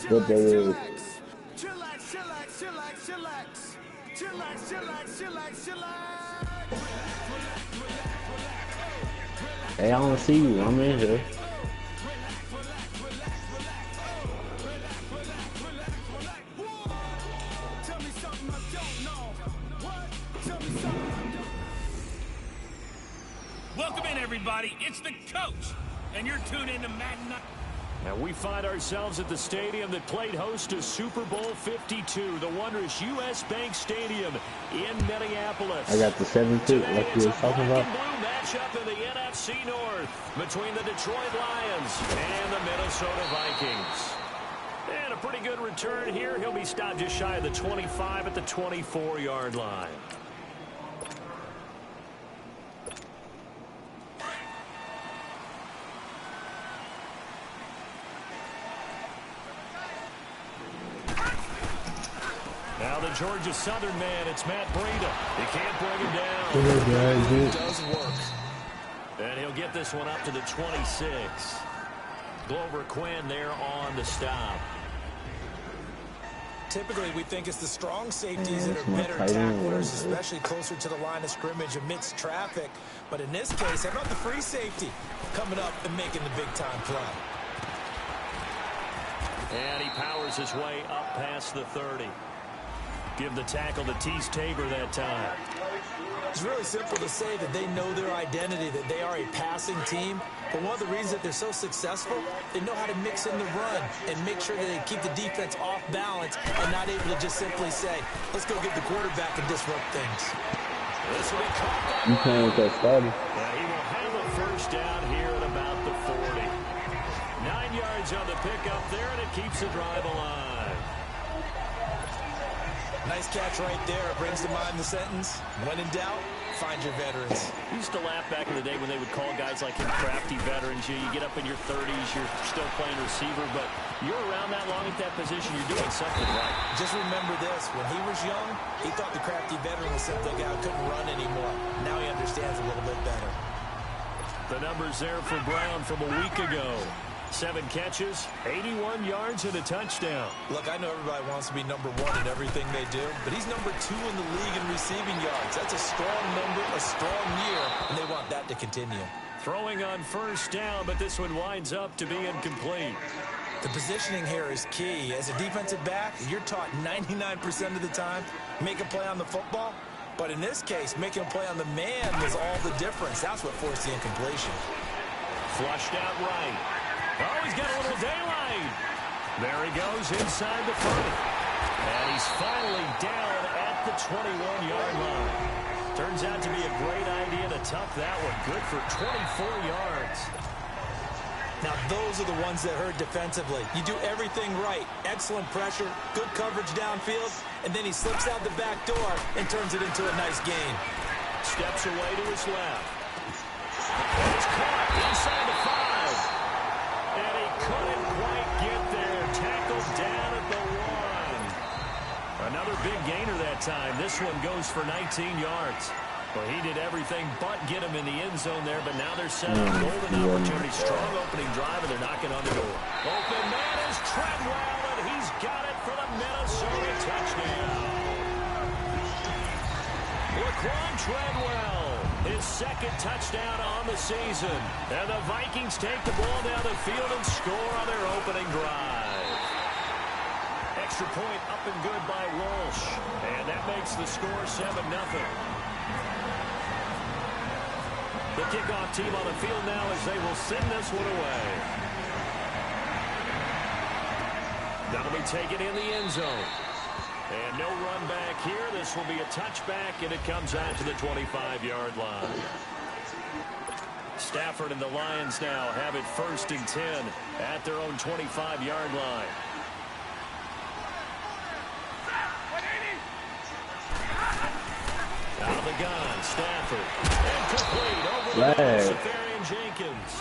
What day is it? Hey, I don't see you. I'm in here. Welcome in, everybody. It's the coach, and you're tuned in to Madden. And we find ourselves at the stadium that played host to Super Bowl 52, the wondrous U.S. Bank Stadium in Minneapolis. I got the 7-2 like you were talking about. Blue matchup in the NFC North between the Detroit Lions and the Minnesota Vikings. And a pretty good return here. He'll be stopped just shy of the 25 at the 24-yard line. Now the Georgia Southern man, it's Matt Breida. He can't bring him down. It does work. And he'll get this one up to the 26. Glover Quinn there on the stop. Typically, we think it's the strong safeties that are better tacklers, especially closer to the line of scrimmage amidst traffic. But in this case, how about the free safety coming up and making the big-time play? And he powers his way up past the 30. Give the tackle to Tease Tabor that time. It's really simple to say that they know their identity, that they are a passing team. But one of the reasons that they're so successful, they know how to mix in the run and make sure that they keep the defense off balance and not able to just simply say, let's go get the quarterback and disrupt things. This will be caught. You playing with that starter? He will have a first down here at about the 40. 9 yards on the pickup there, and it keeps the drive alive. Nice catch right there. It brings to mind the sentence, when in doubt, find your veterans. We used to laugh back in the day when they would call guys like him crafty veterans. You get up in your 30s, you're still playing receiver, but you're around that long at that position, you're doing something right. Just remember this, when he was young, he thought the crafty veteran was simply a guy who couldn't run anymore. Now he understands a little bit better. The numbers there for Brown from a week ago. 7 catches, 81 yards, and a touchdown. Look, I know everybody wants to be number 1 in everything they do, but he's number 2 in the league in receiving yards. That's a strong number, a strong year, and they want that to continue. Throwing on first down, but this one winds up to be incomplete. The positioning here is key. As a defensive back, you're taught 99% of the time, make a play on the football. But in this case, making a play on the man was all the difference. That's what forced the incompletion. Flushed out right. Oh, he's got a little daylight. There he goes inside the 30. And he's finally down at the 21-yard line. Turns out to be a great idea to tuck that one. Good for 24 yards. Now, those are the ones that hurt defensively. You do everything right. Excellent pressure, good coverage downfield, and then he slips out the back door and turns it into a nice gain. Steps away to his left. And it's caught inside the 5. And he couldn't quite get there. Tackled down at the 1. Another big gainer that time. This one goes for 19 yards. Well, he did everything but get him in the end zone there, but now they're set up. Golden opportunity. Strong opening drive, and they're knocking on the door. Open man is Treadwell, and he's got it for the Minnesota touchdown. Laquan Treadwell, his second touchdown on the season. And the Vikings take the ball down the field and score on their opening drive. Extra point up and good by Walsh. And that makes the score 7-0. The kickoff team on the field now as they will send this one away. That'll be taken in the end zone. And no run back here. This will be a touchback, and it comes out to the 25-yard line. Stafford and the Lions now have it 1st and 10 at their own 25-yard line. Out of the gun, Stafford. And complete over the Safarian Jenkins.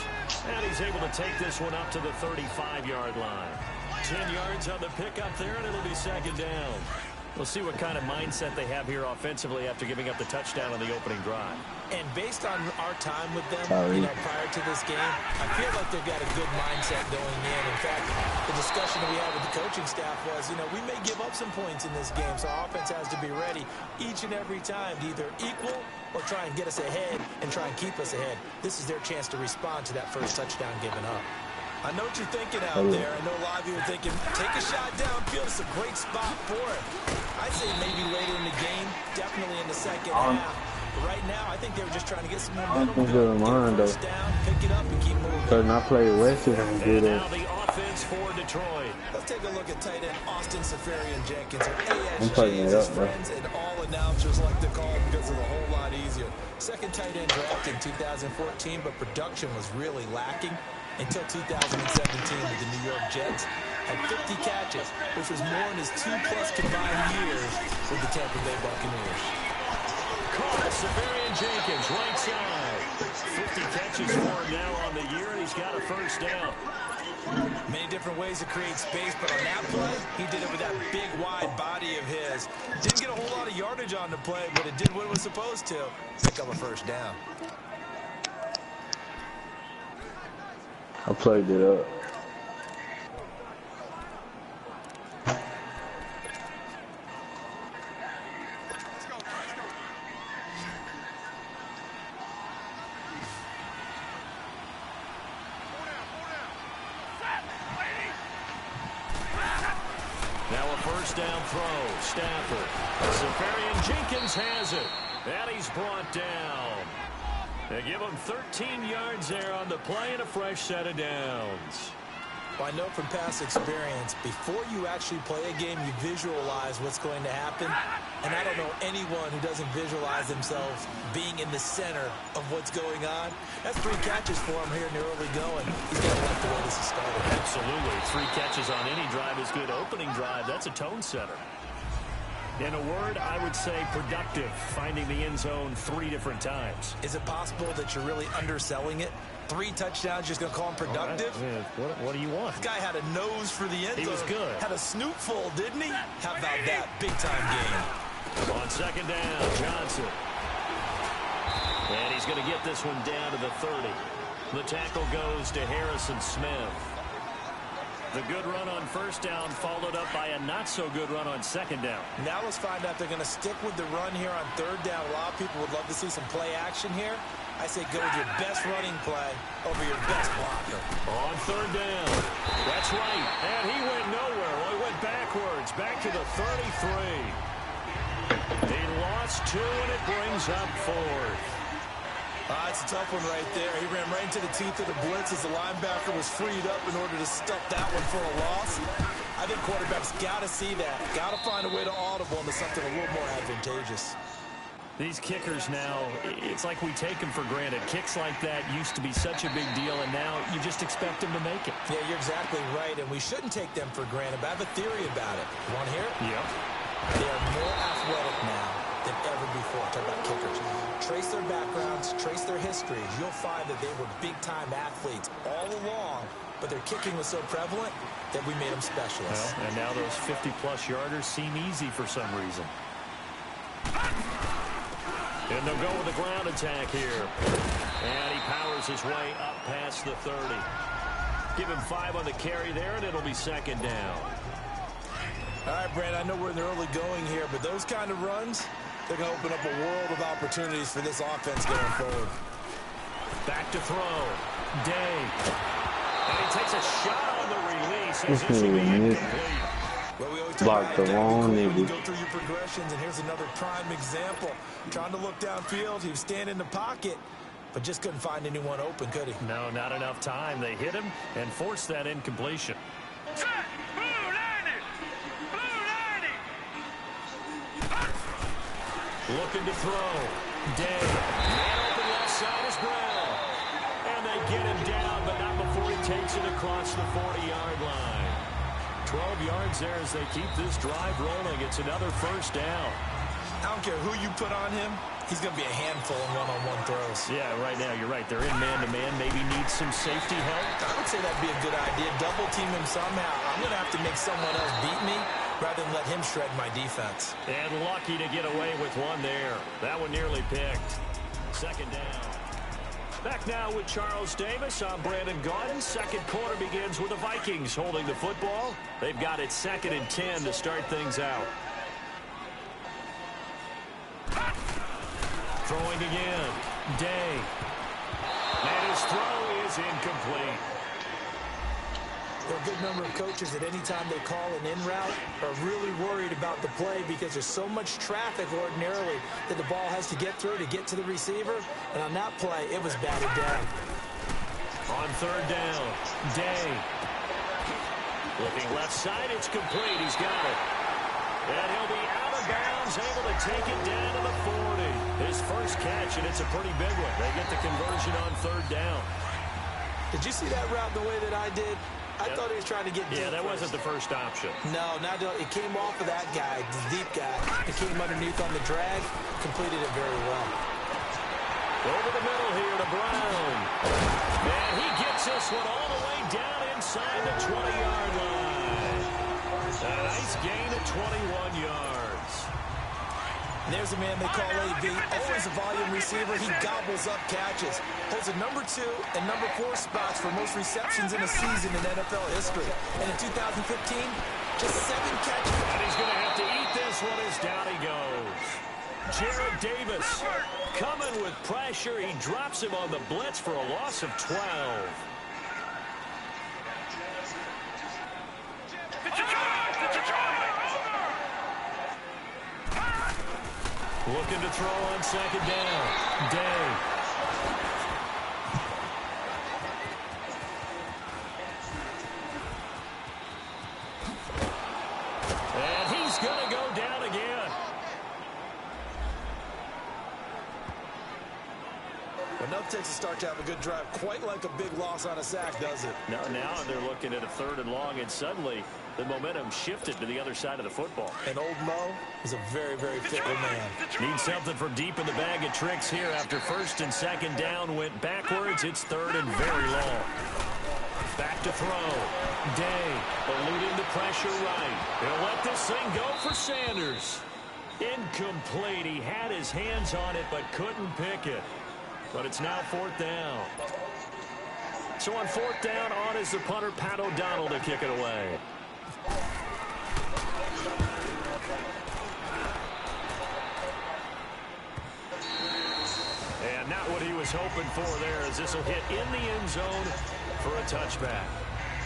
And he's able to take this one up to the 35-yard line. 10 yards on the pickup there, and it'll be 2nd down. We'll see what kind of mindset they have here offensively after giving up the touchdown on the opening drive. And based on our time with them, prior to this game, I feel like they've got a good mindset going in. In fact, the discussion that we had with the coaching staff was, we may give up some points in this game, so our offense has to be ready each and every time to either equal or try and get us ahead and try and keep us ahead. This is their chance to respond to that first touchdown given up. I know what you're thinking out there. I know a lot of you are thinking, take a shot downfield. It's a great spot for it. I'd say maybe later in the game, definitely in the second half. But right now, I think they were just trying to get some momentum going. Get first down, pick it up, and keep moving. Because I play West and do that. Now the offense for Detroit. Let's take a look at tight end Austin Seferian-Jenkins, or I'm putting ASJ, it as his up, bro. friends and all announcers like to call him because of a whole lot easier. Second tight end draft in 2014, but production was really lacking until 2017 with the New York Jets. Had 50 catches, which was more in his 2+ combined years with the Tampa Bay Buccaneers. Caught Seferian-Jenkins, right side. 50 catches for him now on the year, and he's got a first down. Many different ways to create space, but on that play, he did it with that big, wide body of his. Didn't get a whole lot of yardage on the play, but it did what it was supposed to. Pick up a first down. I played it up. Now a first down throw. Stafford. Seferian-Jenkins has it. And he's brought down. They give him 13 yards there on the play and a fresh set of downs. Well, I know from past experience, before you actually play a game, you visualize what's going to happen. And I don't know anyone who doesn't visualize themselves being in the center of what's going on. That's 3 catches for him here in the early going. He's got to like the way this is started. Absolutely. 3 catches on any drive is good. Opening drive, that's a tone setter. In a word, I would say productive, finding the end zone 3 different times. Is it possible that you're really underselling it? 3 touchdowns, just going to call him productive? Right. What do you want? This guy had a nose for the end zone. He was good. Had a snootful, didn't he? How about that? Big-time game. On second down, Johnson. And he's going to get this one down to the 30. The tackle goes to Harrison Smith. The good run on first down followed up by a not-so-good run on second down. Now let's find out if they're going to stick with the run here on third down. A lot of people would love to see some play action here. I say go with your best running play over your best blocker. On third down. That's right. And he went nowhere. Well, he went backwards. Back to the 33. He lost 2, and it brings up 4th. It's a tough one right there. He ran right into the teeth of the blitz as the linebacker was freed up in order to stuff that one for a loss. I think quarterbacks got to see that. Got to find a way to audible into something a little more advantageous. These kickers now, it's like we take them for granted. Kicks like that used to be such a big deal, and now you just expect them to make it. Yeah, you're exactly right, and we shouldn't take them for granted, but I have a theory about it. You want to hear it? Yep. They are more athletic now than ever before. Talk about kickers. Trace their backgrounds, trace their histories. You'll find that they were big-time athletes all along, but their kicking was so prevalent that we made them specialists. Well, and now those 50-plus yarders seem easy for some reason. And they'll go with a ground attack here. And he powers his way up past the 30. Give him 5 on the carry there, and it'll be second down. All right, Brandon, I know we're in the early going here, but those kind of runs, they're going to open up a world of opportunities for this offense going forward. Back to throw. Day. And he takes a shot on the release. As this will be incomplete. Well, we always Block the wrong when you nigga. go through your progressions, and here's another prime example. Trying to look downfield, he was standing in the pocket, but just couldn't find anyone open, could he? No, not enough time. They hit him and forced that incompletion. Looking to throw. Day. Man open left side is Brown. And they get him down, but not before he takes it across the 40-yard line. 12 yards there as they keep this drive rolling. It's another first down. I don't care who you put on him. He's going to be a handful in one-on-one throws. Yeah, right now, you're right. They're in man-to-man. Maybe needs some safety help. I would say that'd be a good idea. Double team him somehow. I'm going to have to make someone else beat me. rather than let him shred my defense. And lucky to get away with one there. That one nearly picked. Second down. Back now with Charles Davis. I'm Brandon Gaudin. Second quarter begins with the Vikings holding the football. They've got it 2nd and 10 to start things out. Throwing again. Day. And his throw is incomplete. There are a good number of coaches that any time they call an in route are really worried about the play because there's so much traffic ordinarily that the ball has to get through to get to the receiver. And on that play, it was batted down. On 3rd down, Day. Looking left side, it's complete. He's got it. And he'll be out of bounds, able to take it down to the 40. His first catch, and it's a pretty big one. They get the conversion on 3rd down. Did you see that route the way that I did? I thought he was trying to get deep. Yeah, that wasn't the first option. No, it came off of that guy, the deep guy. It came underneath on the drag, completed it very well. Over the middle here to Brown. And he gets this one all the way down inside the 20-yard line. A nice gain of 21 yards. There's a man they call AB. Always a volume receiver. He gobbles up catches. Holds a number 2 and number 4 spots for most receptions in a season in NFL history. And in 2015, just 7 catches. And he's going to have to eat this one as down he goes. Jared Davis coming with pressure. He drops him on the blitz for a loss of 12. Looking to throw on 2nd down. Day. And he's going to go down again. Enough takes a start to have a good drive. Quite like a big loss on a sack, does it? Now they're looking at a 3rd and long, and suddenly the momentum shifted to the other side of the football. And old Mo is a very, very fickle man. Needs something from deep in the bag of tricks here. After 1st and 2nd down went backwards, it's 3rd and very long. Back to throw. Day eluding the pressure right. He'll let this thing go for Sanders. Incomplete. He had his hands on it but couldn't pick it. But it's now 4th down. So on 4th down, on is the punter, Pat O'Donnell, to kick it away. And not what he was hoping for there, as this will hit in the end zone for a touchback.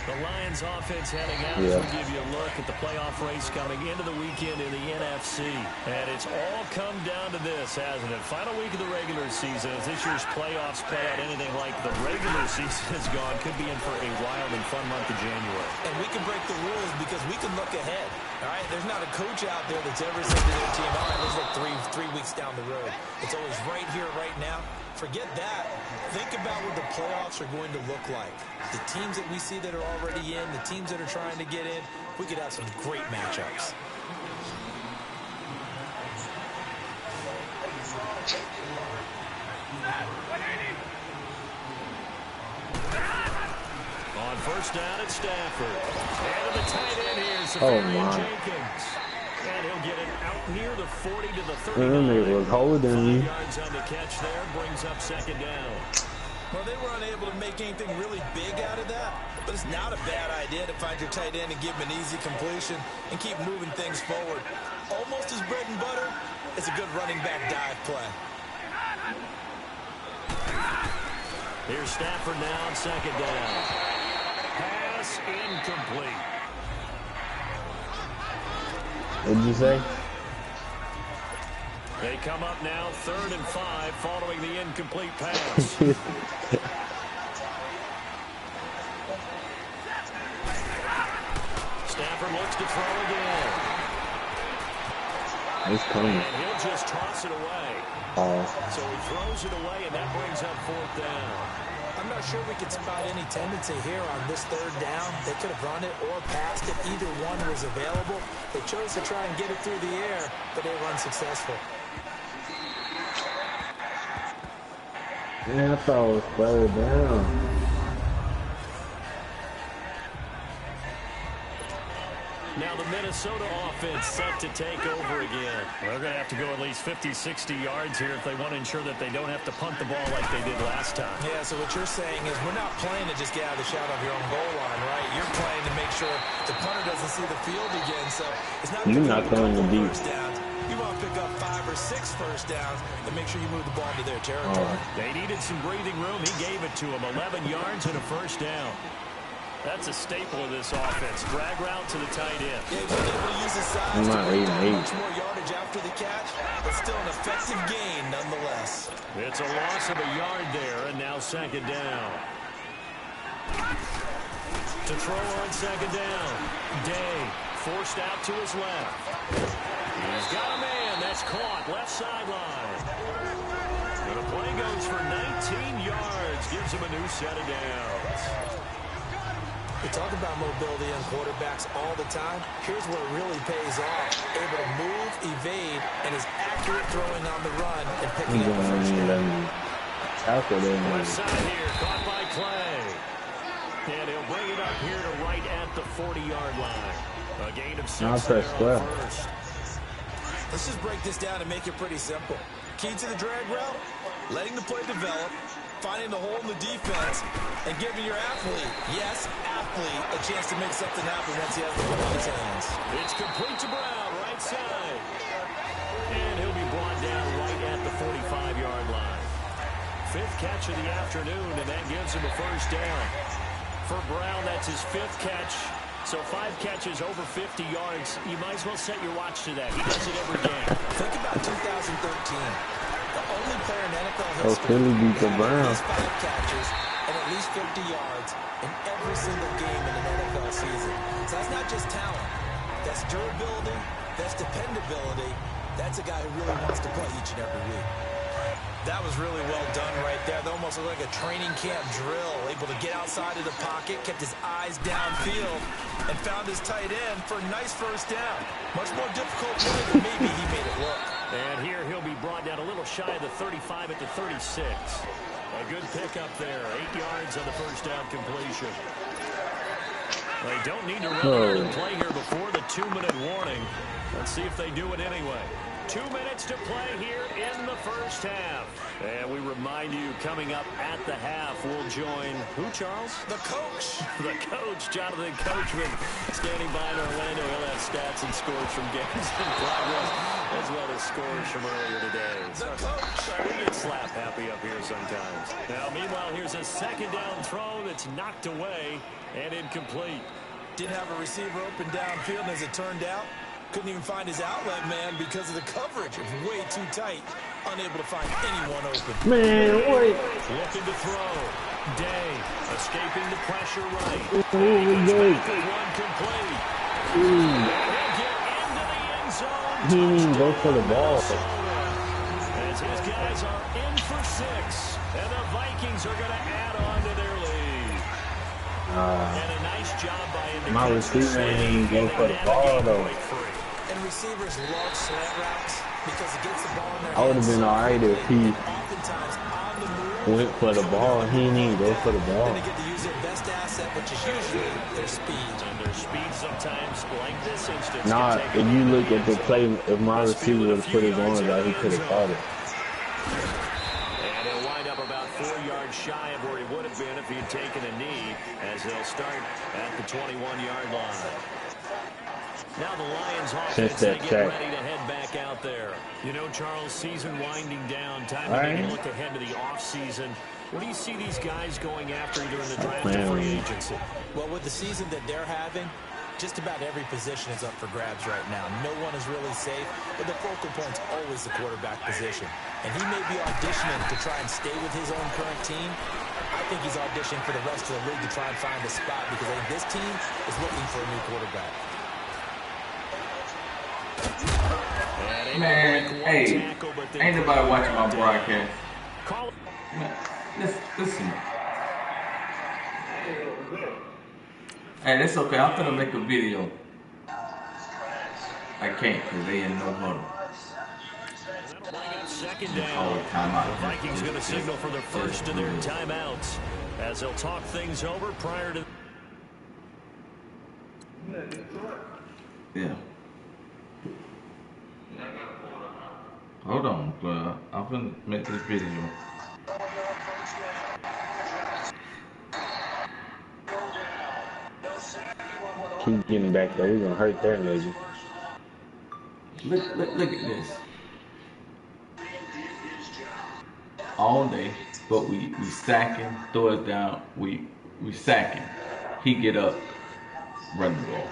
The Lions offense heading out as we give you a look at the playoff race coming into the weekend in the NFC. And it's all come down to this, hasn't it? Final week of the regular season. As this year's playoffs play out anything like the regular season has gone, could be in for a wild and fun month of January. And we can break the rules because we can look ahead. All right, there's not a coach out there that's ever said to their team, all right, let's look three weeks down the road. It's always right here, right now. Forget that. Think about what the playoffs are going to look like. The teams that we see that are already in, the teams that are trying to get in, we could have some great matchups. On 1st down at Stafford. And the tight end here, Safarian Jenkins. And he'll get it out near the 40 to the 39. It was holding. 5 yards on the catch there, brings up 2nd down. Well, they were unable to make anything really big out of that, but it's not a bad idea to find your tight end and give him an easy completion and keep moving things forward. Almost as bread and butter as a good running back dive play. Here's Stafford now on 2nd down. Pass incomplete. What did you say? They come up now 3rd and 5 following the incomplete pass. Stafford looks to throw again. He's coming. And he'll just toss it away. So he throws it away, and that brings up 4th down. I'm not sure we could spot any tendency here on this 3rd down. They could have run it or passed it. Either one was available. They chose to try and get it through the air, but they were unsuccessful. Yeah, I thought it was 3rd down. Now the Minnesota offense set to take over again. They're going to have to go at least 50, 60 yards here if they want to ensure that they don't have to punt the ball like they did last time. Yeah, so what you're saying is we're not playing to just get out of the shadow of your own goal line, right? You're playing to make sure the punter doesn't see the field again. So it's not You're not throwing the deep. first downs. You want to pick up 5 or 6 first downs and make sure you move the ball into their territory. They needed some breathing room. He gave it to them. 11 yards and a first down. That's a staple of this offense. Drag route to the tight end. Yeah, he's able to use his size to bring down much more yardage after the catch, but still an effective gain nonetheless. It's a loss of a yard there, and now second down. To throw on second down. Day forced out to his left. He's got a man. That's caught. Left sideline. And the play goes for 19 yards. Gives him a new set of downs. We talk about mobility on quarterbacks all the time. Here's where it really pays off. Able to move, evade, and is accurate throwing on the run and picking up the first down. Left side here, caught by Clay. And he'll bring it up here to right at the 40-yard line. A gain of 6 there on first. Let's just break this down and make it pretty simple. Key to the drag route, letting the play develop, finding the hole in the defense, and giving your athlete, yes, athlete, a chance to make something happen once he has the ball in his hands. It's complete to Brown, right side. And he'll be brought down right at the 45-yard line. 5th catch of the afternoon, and that gives him a first down. For Brown, that's his 5th catch. So 5 catches over 50 yards. You might as well set your watch to that. He does it every game. Think about 2013. The only player in NFL history Philly beat the at Browns. least 5 catches and at least 50 yards in every single game in an NFL season. So that's not just talent. That's durability. That's dependability. That's a guy who really wants to play each and every week. That was really well done right there. That almost looked like a training camp drill. Able to get outside of the pocket, kept his eyes downfield, and found his tight end for a nice first down. Much more difficult play than maybe he made it look. And here he'll be brought down a little shy of the 35 at the 36. A good pickup there. 8 yards on the first down completion. They don't need to run and play here before the 2-minute warning. Let's see if they do it anyway. 2 minutes to play here in the first half. And we remind you, coming up at the half, we'll join who, Charles? The coach. The coach, Jonathan Coachman, standing by in Orlando. He'll have stats and scores from games in progress, as well as scores from earlier today. The coach. We get slap happy up here sometimes. Now, meanwhile, here's a second down throw that's knocked away and incomplete. Didn't have a receiver open downfield, and as it turned out, couldn't even find his outlet man because of the coverage. It was way too tight. Unable to find anyone open. Man, wait. Looking to throw. Day escaping the pressure right. Day. One complete. He'll get into the end zone. He didn't even go for the ball. As his guys are in for 6. And the Vikings are going to add on to their lead. And a nice job by him. My receiver didn't even go for the ball, though. And receivers love slant routes because it gets the ball in their hands. I would have been all right if he Oftentimes on the move. went for the ball and he didn't even go for the ball. Then they get to use their best asset, which is usually their speed. And their speed sometimes, like this instance, Nah, if you look at the play, if my receiver would have put his arms out, he could have caught it. And he'll wind up about 4 yards shy of where he would have been if he had taken a knee, as they'll start at the 21-yard line. Now the Lions offense, they get ready to head back out there. You know, Charles, season winding down, time to maybe look ahead to the offseason. What do you see these guys going after either in the draft or free agency? Well, with the season that they're having, just about every position is up for grabs right now. No one is really safe, but the focal point's always the quarterback position. And he may be auditioning to try and stay with his own current team. I think he's auditioning for the rest of the league to try and find a spot because I think this team is looking for a new quarterback. Man, hey, ain't nobody watching my broadcast. Listen. Hey, that's okay. I'm gonna make a video. I can't because they in no huddle. Second down. The Vikings going to signal for their first of their timeouts as they'll talk things over prior to. Yeah. Hold on, bro. I'm gonna make this video. Keep getting back there. We're gonna hurt that lady. Look at this. All day, but we sacking, throw it down, we sacking. He get up, run the ball.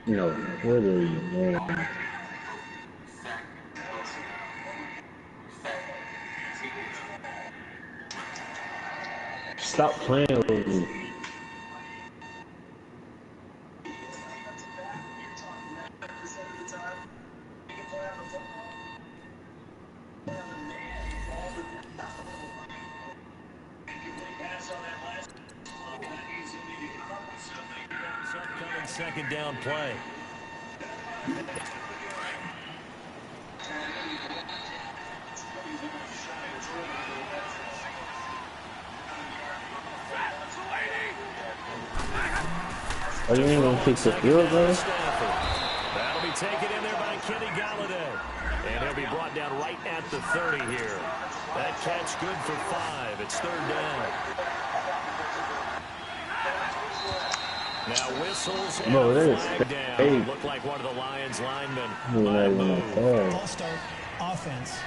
No, what are you doing? Stop playing with me. Second down play. Are you even gonna kick the field goal? That'll be taken in there by Kenny Galladay. And he'll be brought down right at the 30 here. That catch good for 5. It's third down. Now whistles and a flag down. Looked like one of the Lions linemen might move. All start offense.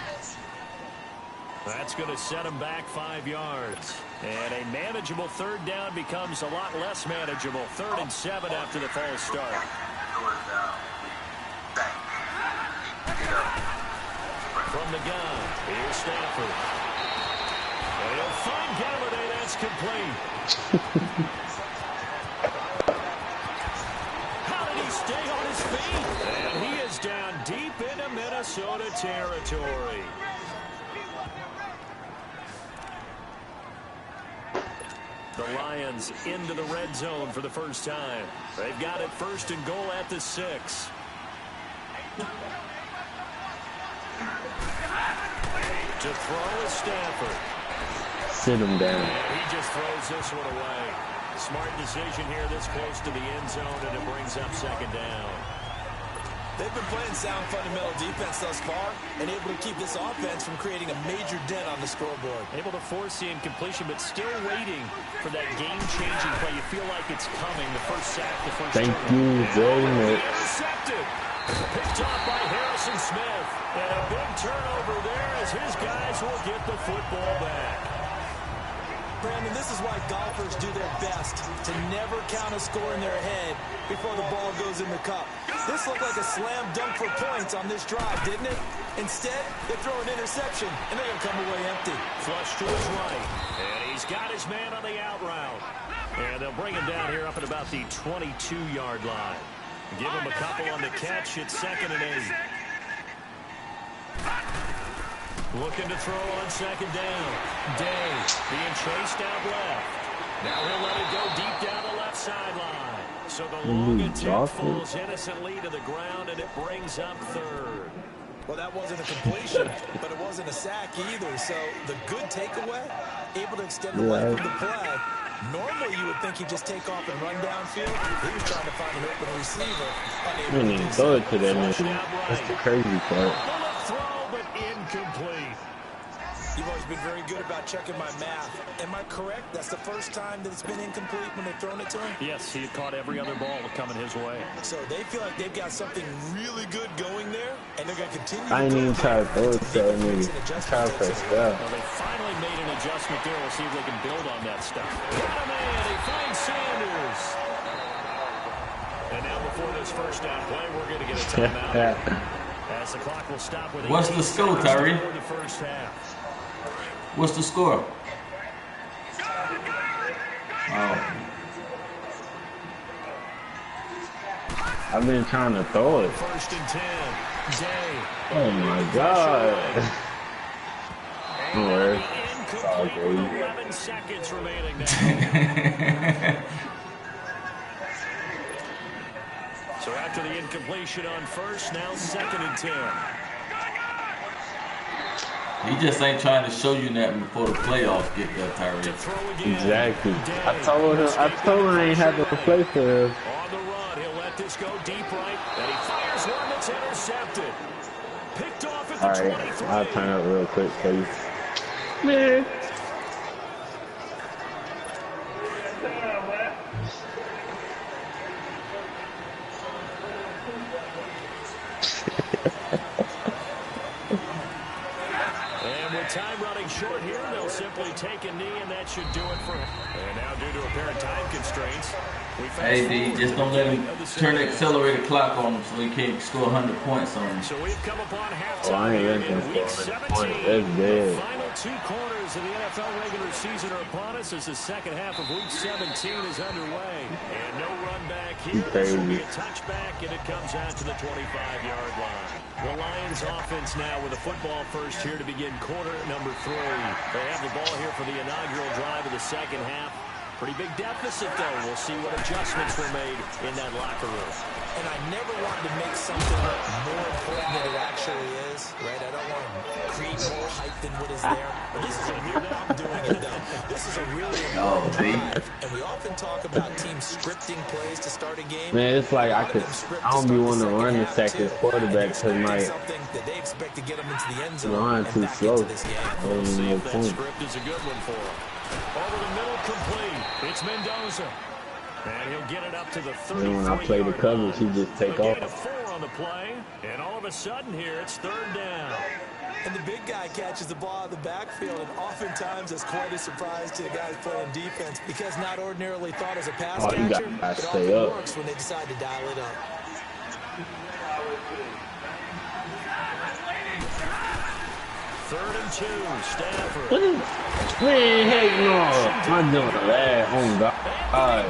That's going to set him back 5 yards. And a manageable third down becomes a lot less manageable. 3rd and 7 after the false start. From the gun, here's Stafford. And he'll find Galladay. That's complete. How did he stay on his feet? And he is down deep into Minnesota territory. The Lions into the red zone for the first time. They've got it 1st and goal at the 6. To throw is Stafford. Sit him down. And he just throws this one away. Smart decision here this close to the end zone, and it brings up 2nd down. They've been playing sound fundamental defense thus far and able to keep this offense from creating a major dent on the scoreboard. Able to force the incompletion, but still waiting for that game-changing play. You feel like it's coming. The first sack, the first Thank you very much. Intercepted. Picked off by Harrison Smith. And a big turnover there as his guys will get the football back. Brandon, this is why golfers do their best to never count a score in their head before the ball goes in the cup. This looked like a slam dunk for points on this drive, didn't it? Instead, they throw an interception, and they're going to come away empty. Flush to his right, and he's got his man on the out route. And they'll bring him down here up at about the 22-yard line. Give him a couple on the catch. It's 2nd and 8. Looking to throw on 2nd down. Day being chased out left. Now he'll let it go deep down the left sideline. So the long attempt falls innocently to the ground, and it brings up 3rd. Well, that wasn't a completion, but it wasn't a sack either. So the good takeaway, able to extend the life of the play. Normally, you would think he'd just take off and run downfield. He was trying to find an open receiver. I didn't even throw it to that nigga. That's the crazy part. Throw, but incomplete. You've always been very good about checking my math. Am I correct? That's the first time that it's been incomplete when they've thrown it to him? Yes, he had caught every other ball coming his way. So they feel like they've got something really good going there, and they're going to continue. I ain't even try to throw it to that nigga. I tried to press down. Well, they finally made an adjustment there. We'll see if they can build on that stuff. Got a man. He finds Sanders. And now before this first down play, we're going to get a timeout. As the clock will stop with What's the score, Tyree? the first half. What's the score? Oh. I've been trying to throw it. 1st and 10. Day. Oh my god. Don't worry. It's all Incomplete with good. 11 seconds remaining now. So after the incompletion on first, now 2nd and 10. He just ain't trying to show you nothing before the playoffs get there, Tyree. Exactly. I told him I ain't have to play for him. On the run, he'll let this go deep right, and he fires one that's intercepted. Picked off at the 23. I'll turn up real quick, please. Man. Time running short here. They'll simply take a knee, and that should do it for him. And now, due to apparent time constraints, hey, D, just don't let him turn the accelerated clock on him so he can't score 100 points on him. So we've come upon halftime I ain't letting him score 100 points. That's dead. The final 2 quarters of the NFL regular season are upon us as the second half of Week 17 is underway. And no run back here. This will be a touchback, and it comes out to the 25-yard line. The Lions offense now with a football first here to begin quarter number 3. They have the ball here for the inaugural drive of the second half. Pretty big deficit, though. We'll see what adjustments were made in that locker room. And I never wanted to make something more important than it actually is, right? I don't want to create more hype than what is there. But this is a real I'm doing it, though. This is a really important drive. And we often talk about teams scripting plays to start a game. Man, it's like I don't be wanting to run the second quarterback because my something that they expect to get them into the end zone. line too slow. We'll see if that script is a good one for him. Over the middle, complete. It's Mendoza. And he'll get it up to the 30. Then when I play the coverage, he just take off. A 4 on the play, and all of a sudden here, it's 3rd down. And the big guy catches the ball out of the backfield, and oftentimes it's quite a surprise to the guys playing defense because not ordinarily thought as a pass catcher, it often works when they decide to dial it up. Third and 2, Stafford. Man, heck no. I'm doing that. Oh, God.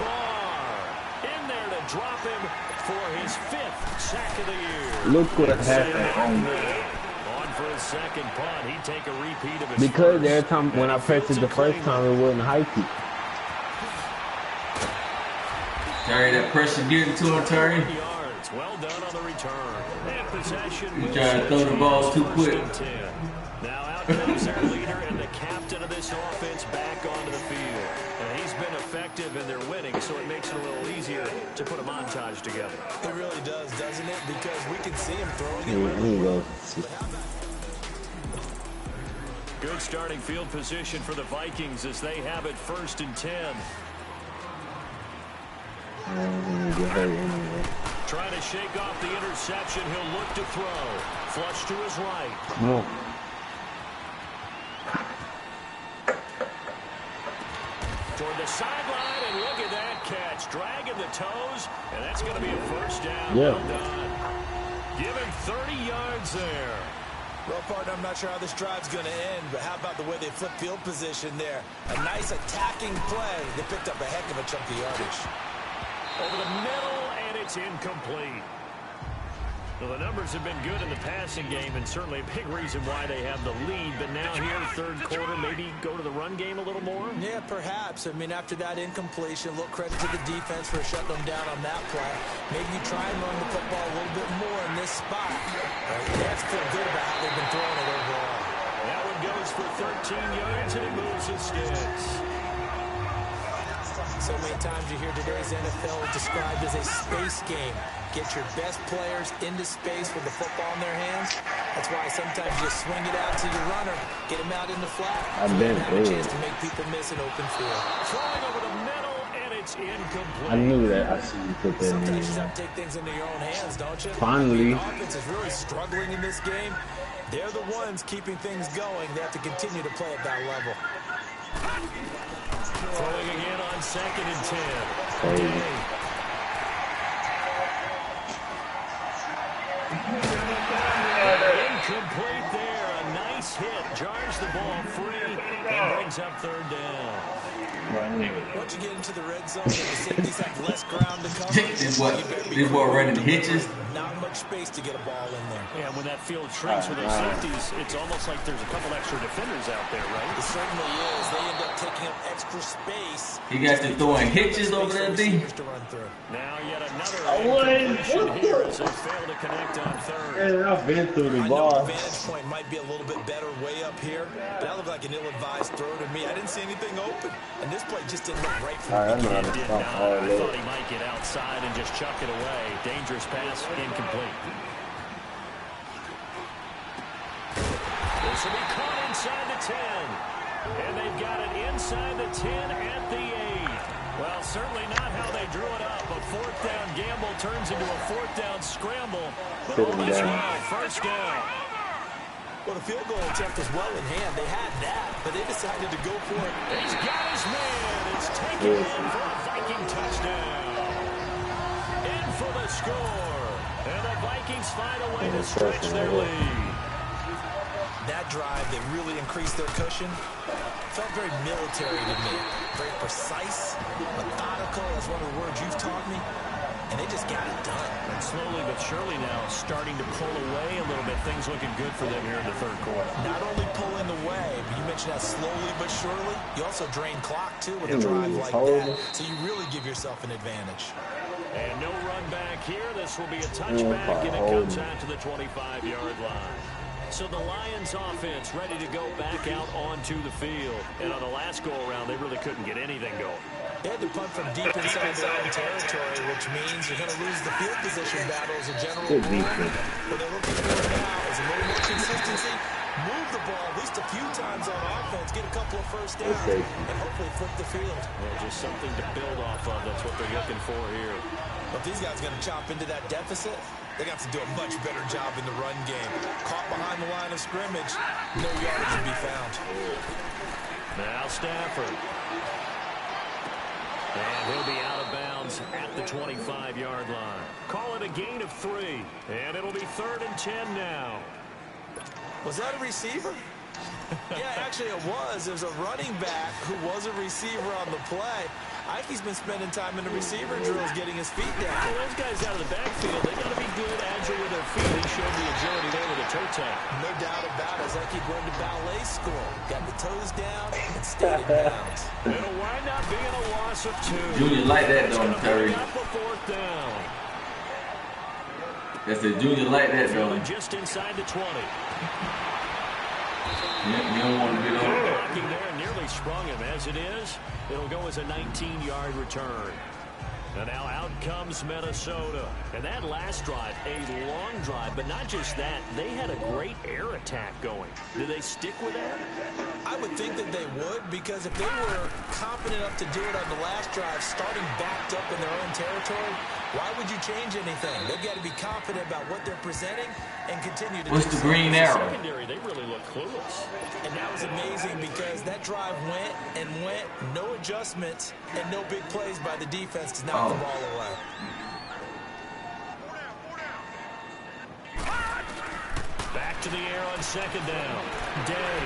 In there to drop him for his 5th sack of the year. Look what happened. On for his second punt. He'd take a repeat of his because first. every time when I pressed it the first time, it wasn't hypey. Terry, that pressure getting to him, Terry. Yards. Well done on the return. And possession. You trying to throw the ball too quick. Now out comes their leader and the captain of this offense back onto the field. And he's been effective and they're winning, so it makes it a little easier to put a montage together. It really does, doesn't it? Because we can see him throwing it. Here we go. Good starting field position for the Vikings as they have it 1st and 10. Trying to shake off the interception. He'll look to throw. Flush to his right. Come on. Toward the sideline, and look at that catch. Dragging the toes, and that's going to be a 1st down. Yeah. Well done. Give him 30 yards there. Well, partner, I'm not sure how this drive's going to end, but how about the way they flip field position there? A nice attacking play. They picked up a heck of a chunk of yardage. Over the middle, and it's incomplete. Well, the numbers have been good in the passing game, and certainly a big reason why they have the lead. But now here, 3rd quarter, maybe go to the run game a little more? Yeah, perhaps. I mean, after that incompletion, a little credit to the defense for shutting them down on that play. Maybe you try and run the football a little bit more in this spot. That's feel good about how they've been throwing it overall. That one goes for 13 yards, and it moves his sticks. So many times you hear today's NFL described as a space game. Get your best players into space with the football in their hands. That's why sometimes you swing it out to your runner, get him out in the flat, and have a chance to make people miss an open field. Throwing over the middle, and it's incomplete. I knew that. I see you put that in. Sometimes you have to take things into your own hands, don't you? Finally. The offense is really struggling in this game. They're the ones keeping things going. They have to continue to play at that level. Throwing again on 2nd and 10. Incomplete there. A nice hit. Jars the ball free and brings up 3rd down. Once you get into the red zone, the safeties have less ground to cover. This boy running hitches. Not much space to get a ball in there. Yeah, when that field shrinks with those safeties, it's almost like there's a couple extra defenders out there, right? It certainly is. They end up taking up extra space. You got to throwing hitches over there, D. Now yet another incompletion here as they fail to connect on third. Man, I've been through the I know bar. the vantage point might be a little bit better way up here, but that looked like an ill-advised throw to me. I didn't see anything open, and this play just didn't look right for I me. know It did how not. hard I it thought is. he might get outside and just chuck it away. Dangerous pass, incomplete. This will be caught inside the 10. And they've got it inside the 10 at the 8. Well, certainly not how they drew it up. A fourth down gamble turns into a fourth down scramble. But all is well, first down. Well, the field goal attempt was well in hand. They had that, but they decided to go for it. He's got his man. It's taken in for a Viking touchdown. In for the score. And the Vikings find a way to stretch their lead. That drive, they really increased their cushion. Felt very military to me. Very precise, methodical. That's one of the words you've taught me. And they just got it done. And slowly but surely now starting to pull away a little bit. Things looking good for them here in the third quarter. Not only pulling away, but you mentioned that slowly but surely. You also drain clock, too, with a drive like that. So you really give yourself an advantage. And no run back here. This will be a touchback, and it comes out to the 25-yard line. So the Lions offense ready to go back out onto the field. And on the last go-around, they really couldn't get anything going. They had to punt from deep inside their own territory, which means you're going to lose the field position battle as a general rule. What they're looking for now is a little more consistency, move the ball at least a few times on offense, get a couple of first downs, and hopefully flip the field. Well, just something to build off of. That's what they're looking for here. But these guys are going to chop into that deficit. They got to do a much better job in the run game. Caught behind the line of scrimmage, no yardage to be found. Now Stafford. And he'll be out of bounds at the 25-yard line. Call it a gain of 3. And it'll be 3rd and 10 now. Was that a receiver? Yeah, actually it was. There's a running back who was a receiver on the play. I think he's been spending time in the receiver drills getting his feet down. Well, those guys out of the backfield, they got to be good, agile with their feet. He showed the agility there with a toe tap. No doubt about it. It's like he going to ballet school. Got the toes down and stayed in bounds. It'll wind up being a loss of 2. Junior like that though, Terry. Up a 4th down. That's a Junior like that though. Just inside the 20. You don't want to get over. Blocking there, nearly sprung him. As it is, it'll go as a 19-yard return. And now out comes Minnesota. And that last drive, a long drive, but not just that. They had a great air attack going. Did they stick with that? I would think that they would, because if they were confident enough to do it on the last drive, starting backed up in their own territory, why would you change anything? They've got to be confident about what they're presenting and continue to What's do the so. green arrow? Secondary, they really look clueless. And that was amazing because that drive went and went, no adjustments, and no big plays by the defense to knock the ball away. Back to the air on 2nd down. Day.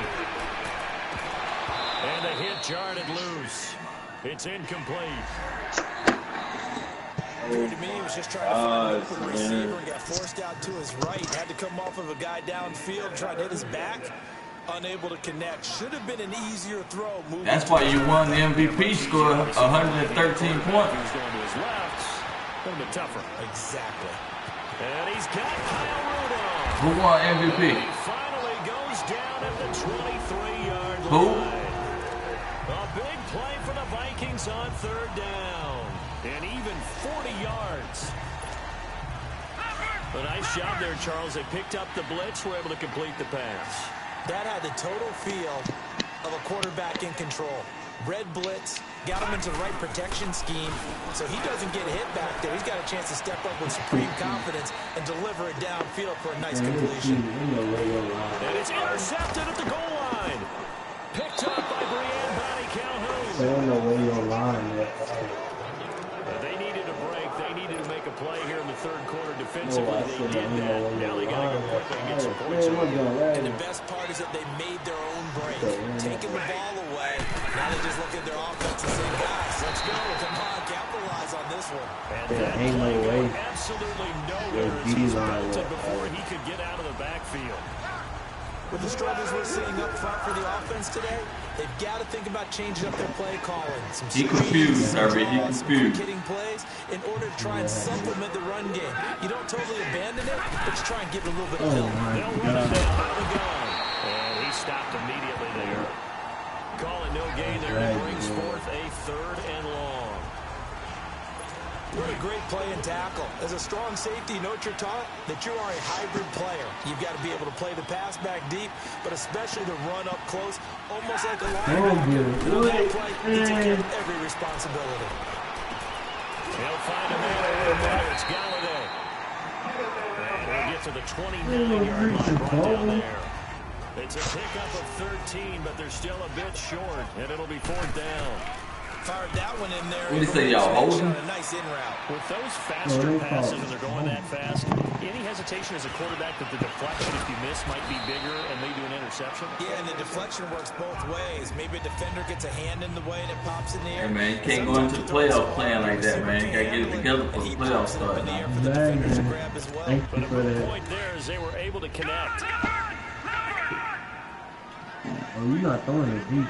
And the hit jarred it loose. It's incomplete. Appeared to me he was just trying to find an open receiver and got forced out to his right. Had to come off of a guy downfield, trying to hit his back. Unable to connect. Should have been an easier throw. That's why you won the MVP score, 113 points. He was going to his left. A little bit tougher. Exactly. And he's got Kyle Rudolph. Who won MVP? He finally goes down at the 23-yard line. Who? A big play for the Vikings on 3rd down. And even 40 yards. A nice job there, Charles. They picked up the blitz, were able to complete the pass. That had the total feel of a quarterback in control. Red blitz, got him into the right protection scheme, so he doesn't get hit back there. He's got a chance to step up with supreme confidence and deliver it downfield for a nice completion. And it's intercepted at the goal line. Picked up by Brianne Bonnie Calhoun. They don't know where your line is. They needed a break. They needed to make a play here in the third quarter defensively. They did that. Now they got to go quickly and get some points on it. And the best part is that they made their own break, taking the ball away. Now they just look at their offense and say, guys, let's go. Come on, capitalize on this one. And that play went absolutely nowhere as he's belted before he could get out of the backfield. With the struggles we're seeing up front for the offense today, they've got to think about changing up their play calling. He confused, Harvey. He confused. Hitting plays in order to try and supplement the run game. You don't totally abandon it, but you try and give it a little bit of help. They'll run it down by the gun. And he stopped immediately there. Calling no gain there. It brings forth a 3rd and long. What a great play and tackle. As a strong safety, you know what you're taught? That you are a hybrid player. You've got to be able to play the pass back deep, but especially to run up close, almost like a linebacker. On that play, you take every responsibility. He'll find a man over there. It's Galladay. And he'll get to the 29-yard line right down there. It's a pickup of 13, but they're still a bit short, and it'll be 4th down. Fired that one in there. What do you say, y'all holding? A nice in route. With those faster passes and they're going that fast, any hesitation as a quarterback that the deflection, if you miss, might be bigger and lead to an interception? Yeah, and the deflection works both ways. Maybe a defender gets a hand in the way and it pops in the air. Hey, man, you can't go into the playoff playing like that, man. You got to get it together for the playoff start now. But a good point there is they were able to connect. Oh, you're not throwing it deep.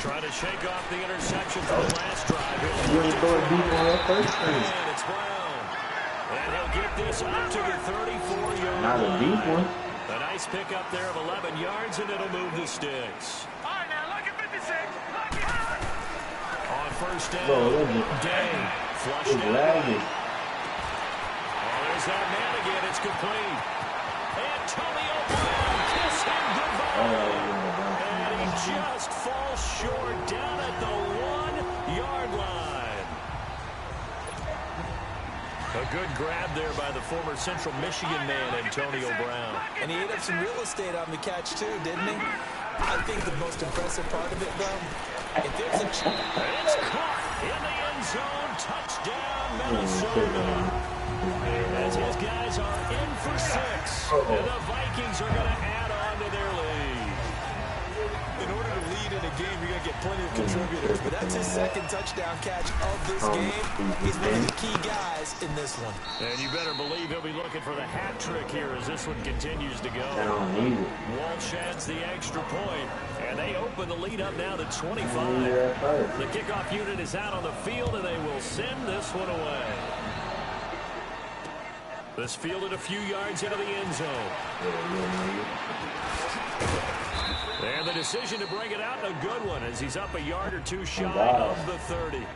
Trying to shake off the interception from the last drive. You want to throw it deep on that first And it's Brown. And he'll get this up to the 34-yard line. Not a deep one. A nice pickup there of 11 yards, and it'll move the sticks. All right, now look at 56. On first down, Day flushed It's out. lagging. Oh, there's that man again. It's complete. Antonio Brown kissed him goodbye. And he just falls short down at the 1-yard line. A good grab there by the former Central Michigan man, Antonio Brown. And he ate up some real estate on the catch, too, didn't he? I think the most impressive part of it, bro, if there's a chance. It's caught in the end zone. Touchdown, Minnesota. As his guys are in for 6. And the Vikings are going to add on to their lead. In order to lead in a game, you're going to get plenty of contributors. But that's his 2nd touchdown catch of this game. He's one of the key guys in this one. And you better believe he'll be looking for the hat trick here as this one continues to go. I don't need it. Walsh adds the extra point, and they open the lead up now to 25. The kickoff unit is out on the field, and they will send this one away. This fielded a few yards into the end zone. And the decision to bring it out, a good one, as he's up a yard or two shy of the 30.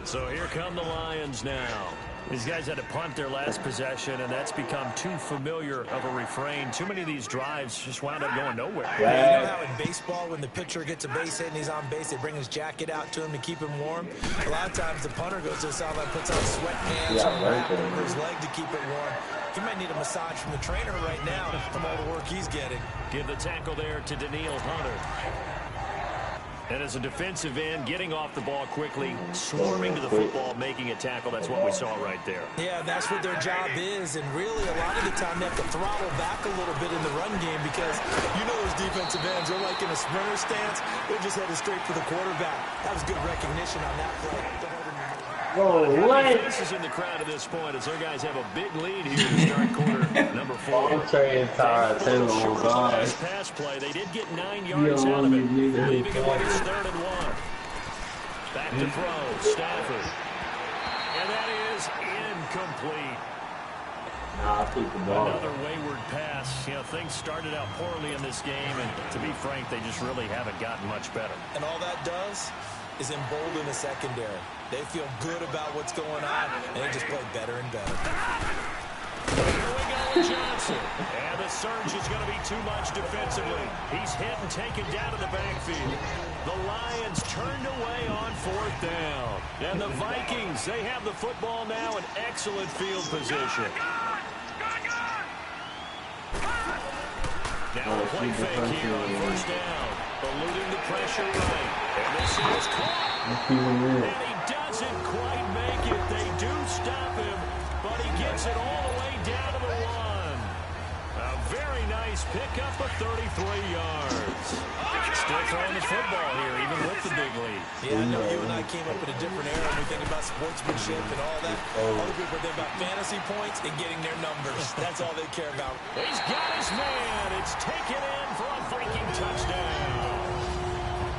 So here come the Lions now. These guys had to punt their last possession, and that's become too familiar of a refrain. Too many of these drives just wound up going nowhere. Yeah, you know how in baseball, when the pitcher gets a base hit and he's on base, they bring his jacket out to him to keep him warm? A lot of times the punter goes to the sideline, puts on sweatpants or wrap over his leg to keep it warm. He might need a massage from the trainer right now from all the work he's getting. Give the tackle there to Daniil Hunter. And as a defensive end, getting off the ball quickly, swarming to the football, making a tackle. That's what we saw right there. Yeah, that's what their job is. And really, a lot of the time, they have to throttle back a little bit in the run game because you know those defensive ends, they're like in a sprinter stance. They're just headed straight for the quarterback. That was good recognition on that play. Whoa, what? This is in the crowd at this point as their guys have a big lead here to start quarter number 4. I'm saying tired. Short last pass play. They did get 9 yards out of it, leaving it when it's 3rd and 1. Back to throw, Stafford. And that is incomplete. Nah, I took the ball. Another wayward pass. You know, things started out poorly in this game, and to be frank, they just really haven't gotten much better. And all that does is embolden the secondary. They feel good about what's going on, and they just play better and better. Here we go with Johnson. And the surge is going to be too much defensively. He's hit and taken down to the backfield. The Lions turned away on 4th down. And the Vikings, they have the football now in excellent field position. Now a play fake here on 1st down. Eluding the pressure right. And this is caught. And he doesn't quite make it. They do stop him, but he gets it all the way down to the 1. A very nice pickup of 33 yards. Still throwing the football here, even with the big lead. Yeah, I know you and I came up in a different era when we think about sportsmanship and all that. Other people think about fantasy points and getting their numbers. That's all they care about. He's got his man. It's taken in for a Viking touchdown.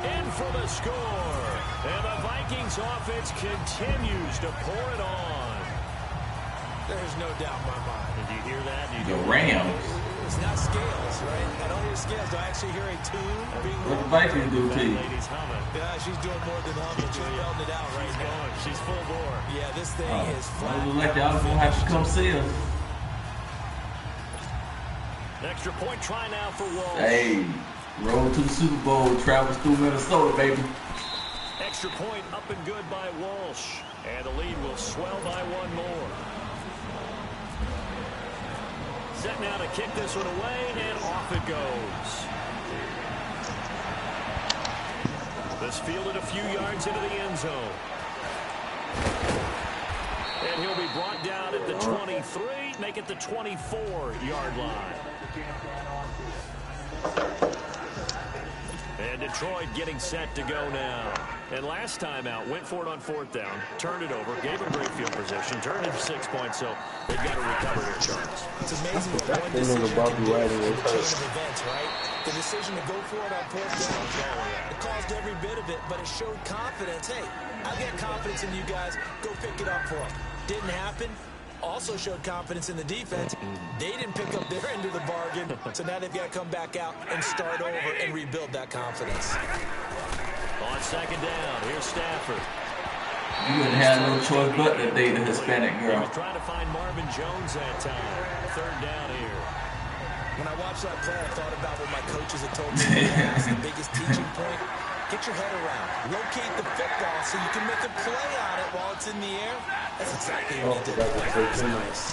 In for the score. And the Vikings offense continues to pour it on. There's no doubt in my mind. Did you hear that? The Rams. It's not scales, right? I don't hear scales. Do I actually hear a tune being What the Vikings do to you? Lady's humming. Yeah, she's doing more than humming. She's belting it out right now. She's full bore. Yeah, this thing is flat. Well, like y'all gonna have to come see us. Extra point try now for Walsh. Hey, road to the Super Bowl, travels through Minnesota, baby. Extra point up and good by Walsh. And the lead will swell by 1 more. Set now to kick this one away, and off it goes. This fielded a few yards into the end zone. And he'll be brought down at the 23, make it the 24-yard line. And Detroit getting set to go now. And last time out, went for it on 4th down, turned it over, gave him great field position, turned it to 6 points, so they've got to recover their Charles. It's amazing what one decision can do in the chain of events, right? The decision to go for it on 4th down, it caused every bit of it, but it showed confidence. Hey, I've got confidence in you guys. Go pick it up for them. Didn't happen. Also showed confidence in the defense. They didn't pick up their end of the bargain, so now they've got to come back out and start over and rebuild that confidence. On 2nd down, here's Stafford. You wouldn't have no choice but to date a Hispanic He girl. was trying to find Marvin Jones that time. 3rd down here. When I watched that play, I thought about what my coaches had told me. That's the biggest teaching point. Get your head around. Locate the football so you can make a play on it while it's in the air. That's exactly what he did. That's nice.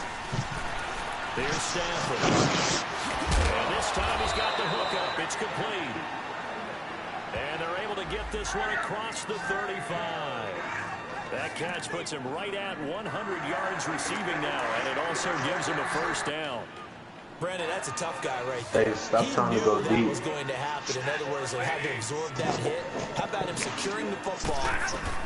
Here's Stafford. And this time he's got the hook up. It's complete. And they're able to get this one across the 35. That catch puts him right at 100 yards receiving now, and it also gives him a 1st down. Brandon, that's a tough guy right there. Hey, stop trying to go that deep. was going to happen. In other words, they had to absorb that hit. How about him securing the football,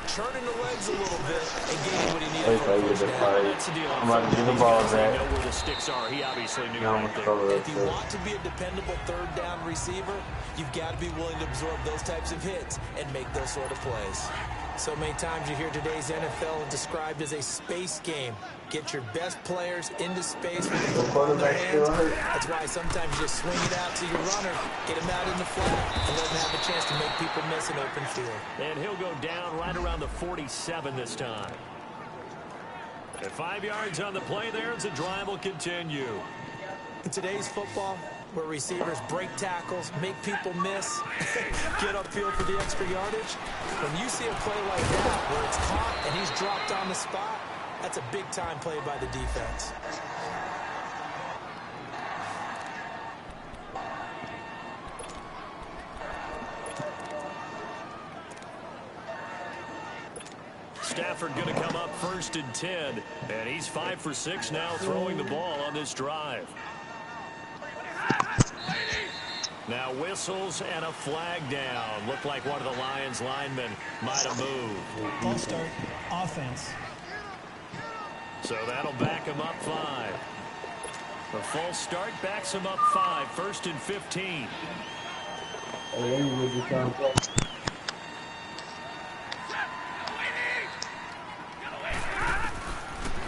churning the legs a little bit, and getting what he needed for a first down? That's the deal. I'm about to get the ball back. Know where the sticks are. He obviously knew Now I'm that. gonna throw it. If you want to be a dependable 3rd down receiver, you've got to be willing to absorb those types of hits and make those sort of plays. So many times you hear today's NFL described as a space game. Get your best players into space with the football in their hands. That's why sometimes you just swing it out to your runner, get him out in the flat, and let him have a chance to make people miss an open field. And he'll go down right around the 47 this time. At 5 yards on the play there, as the drive will continue. In today's football, where receivers break tackles, make people miss, get upfield for the extra yardage, when you see a play like that where it's caught and he's dropped on the spot, that's a big-time play by the defense. Stafford going to come up 1st and 10, and he's 5 for 6 now throwing the ball on this drive. Now whistles and a flag down. Looked like one of the Lions linemen might have moved. False start, offense. So that'll back him up 5. The false start backs him up 5. 1st and 15.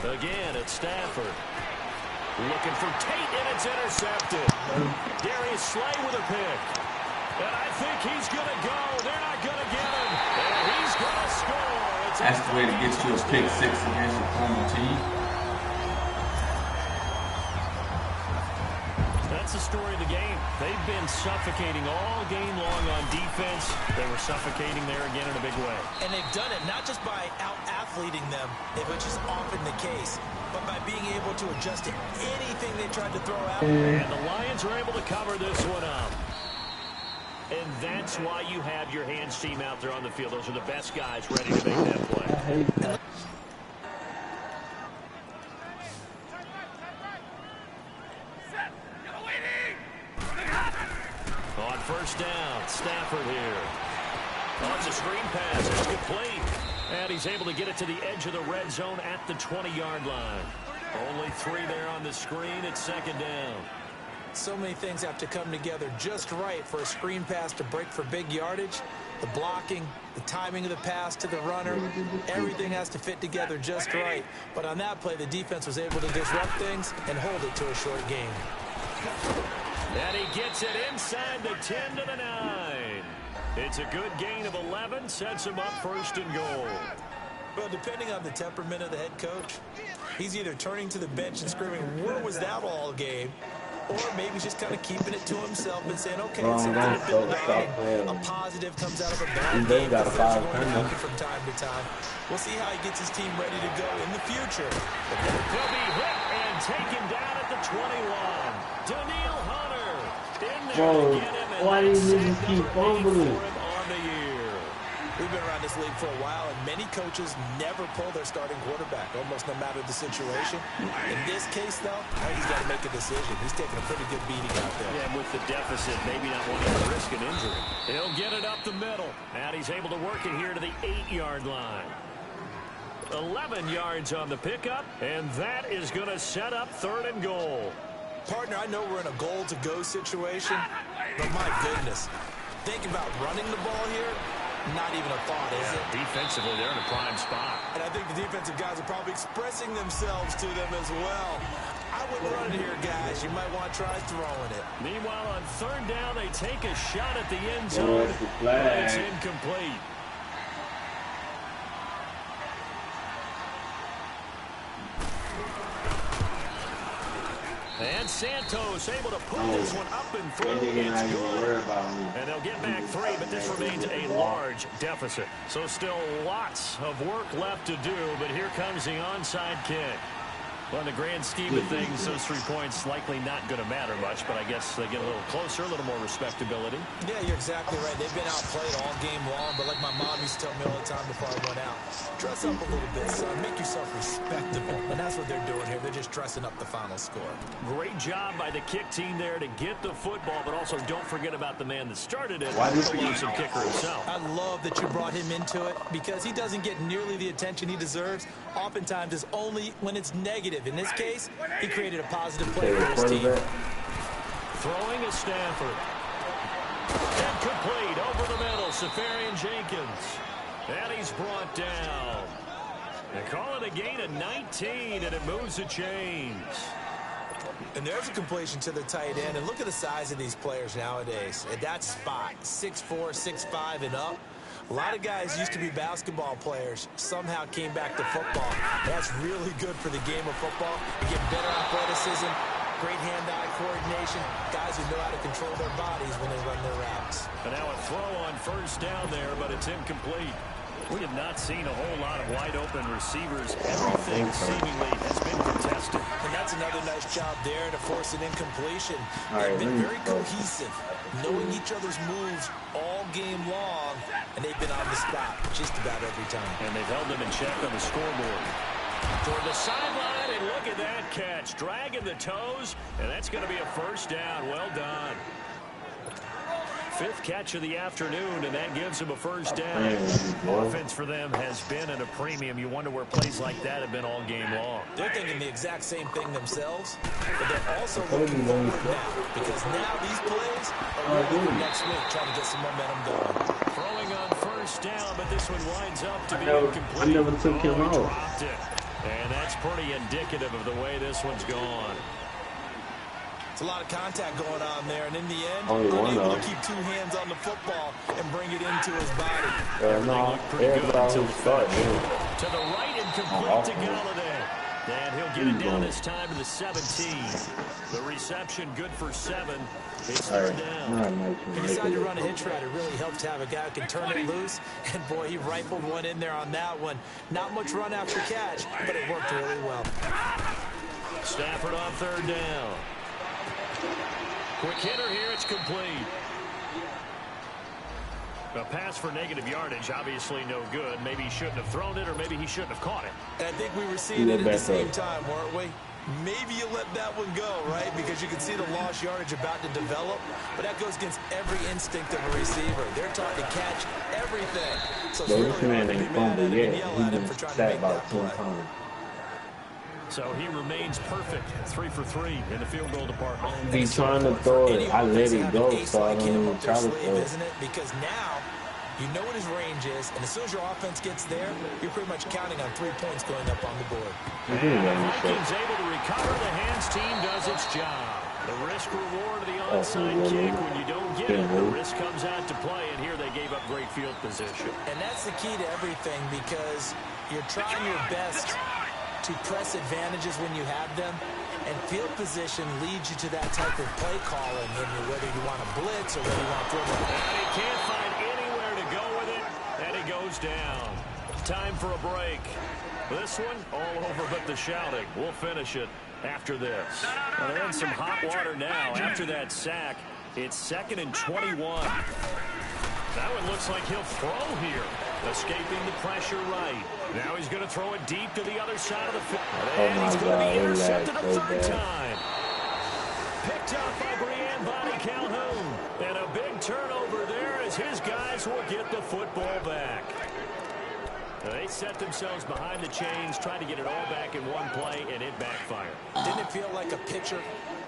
Again, it's Stafford. Looking for Tate, and it's intercepted. Darius Slay with a pick. And I think he's going to go. They're not going to get him. And he's going to score. That's the way to get you a pick 6 against your former team. That's the story of the game. They've been suffocating all game long on defense. They were suffocating there again in a big way. And they've done it not just by out-athleting them, which is often the case, but by being able to adjust to anything they tried to throw out. And the Lions are able to cover this one up. And that's why you have your hands team out there on the field. Those are the best guys ready to make that play. I hate that. On first down, Stafford here. Oh, it's a screen pass. It's complete. And he's able to get it to the edge of the red zone at the 20-yard line. Only 3 there on the screen. It's second down. So many things have to come together just right for a screen pass to break for big yardage. The blocking, the timing of the pass to the runner, everything has to fit together just right. But on that play, the defense was able to disrupt things and hold it to a short gain. And he gets it inside the 10 to the 9. It's a good gain of 11, sets him up first and goal. Well, depending on the temperament of the head coach, he's either turning to the bench and screaming, "Where was that all game?" Or maybe he's just kind of keeping it to himself and saying, "Okay, it's something to build on. A positive comes out of a bad game because they're going to make it from time to time." We'll see how he gets his team ready to go in the future. He'll be hit and taken down at the 21. Daniil Hunter in there to get him. And why do you keep fumbling? On the year. We've been around this league for a while, and many coaches never pull their starting quarterback, almost no matter the situation. In this case, though, I think he's got to make a decision. He's taking a pretty good beating out there. Yeah, and with the deficit, maybe not wanting to risk an injury. He'll get it up the middle. And he's able to work it here to the 8-yard line. 11 yards on the pickup, and that is going to set up third and goal. Partner, I know we're in a goal-to-go situation, but my goodness, think about running the ball here. Not even a thought, is it? Defensively, they're in a prime spot. And I think the defensive guys are probably expressing themselves to them as well. I wouldn't run it here, guys. You might want to try throwing it. Meanwhile, on third down, they take a shot at the end zone. It's incomplete. And Santos able to put this one up and through. It's good. And they'll get back 3, but this remains a large deficit. So still lots of work left to do, but here comes the onside kick. Well, in the grand scheme of things, those 3 points likely not going to matter much, but I guess they get a little closer, a little more respectability. Yeah, you're exactly right. They've been outplayed all game long, but like my mom used to tell me all the time before I went out, dress up a little bit, son. Make yourself respectable. And that's what they're doing here. They're just dressing up the final score. Great job by the kick team there to get the football, but also don't forget about the man that started it, the awesome kicker himself. I love that you brought him into it because he doesn't get nearly the attention he deserves. Oftentimes, it's only when it's negative. In this case, he created a positive play for his team. Throwing a Stafford. Incomplete over the middle. Safarian Jenkins. And he's brought down. They call it a gain of 19, and it moves the chains. And there's a completion to the tight end. And look at the size of these players nowadays. At that spot, 6'4", 6'5", and up. A lot of guys used to be basketball players, somehow came back to football. That's really good for the game of football. You get better athleticism, great hand-eye coordination, guys who know how to control their bodies when they run their routes. And now a throw on first down there, but it's incomplete. We have not seen a whole lot of wide-open receivers. Everything seemingly has been contested. And that's another nice job there to force an incompletion. They've been very cohesive, knowing each other's moves all game long, and they've been on the spot just about every time. And they've held them in check on the scoreboard. Toward the sideline, and look at that catch. Dragging the toes, and that's going to be a first down. Well done. 5th catch of the afternoon, and that gives him a first down. Offense for them has been at a premium. You wonder where plays like that have been all game long. They're thinking the exact same thing themselves, but they're also looking forward now, because now these plays are ready for next week, trying to get some momentum going. Throwing on first down, but this one winds up to be incomplete. I never took him out. Dropped it. And that's pretty indicative of the way this one's gone. A lot of contact going on there, and in the end, unable to keep 2 hands on the football and bring it into his body. No, everybody was starting. To the right and complete to Galladay. And he'll get it down this time to the 17. The reception good for 7. It's third down. He decided to run a hitch route. It really helps to have a guy who can turn it loose. And, boy, he rifled one in there on that one. Not much run after catch, but it worked really well. Stafford on third down. Quick hitter here, it's complete. A pass for negative yardage, obviously no good. Maybe he shouldn't have thrown it, or maybe he shouldn't have caught it. And I think we were seeing it at the same time, weren't we? Maybe you let that one go, right? Because you can see the lost yardage about to develop. But that goes against every instinct of a receiver. They're taught to catch everything. So it's really hard to be mad at him and yell at him for trying to make that play. So he remains perfect, 3 for 3 in the field goal department. He's trying to throw it. I let it go, so I don't even try to throw it. Isn't it? Because now you know what his range is, and as soon as your offense gets there, you're pretty much counting on 3 points going up on the board. And the Vikings able to recover. The hands team does its job. The risk reward of the onside kick. When you don't get it, the risk comes out to play, and here they gave up great field position. And that's the key to everything, because you're trying your best to press advantages when you have them, and field position leads you to that type of play calling, whether you want to blitz or whether you want to throw the ball. And he can't find anywhere to go with it, and he goes down. Time for a break. This one, all over but the shouting. We'll finish it after this. Well, they're in some hot water now after that sack. It's 2nd and 21. That one looks like he'll throw here. Escaping the pressure right. Now he's going to throw it deep to the other side of the field. And he's going to be intercepted a third time. Picked up by Brian Body Calhoun. And a big turnover there as his guys will get the football back. They set themselves behind the chains, trying to get it all back in one play, and it backfired. Didn't it feel like a pitcher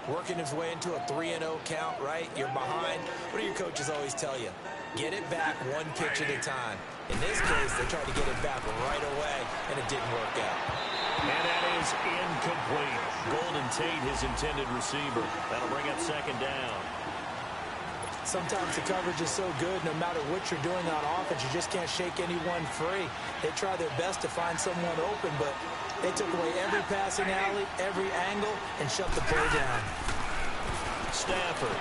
working his way into a 3-0 count, right? You're behind. What do your coaches always tell you? Get it back one pitch at a time. In this case, they tried to get it back right away, and it didn't work out. And that is incomplete. Golden Tate, his intended receiver. That'll bring up 2nd down. Sometimes the coverage is so good, no matter what you're doing on offense, you just can't shake anyone free. They try their best to find someone open, but they took away every passing alley, every angle, and shut the play down. Stafford.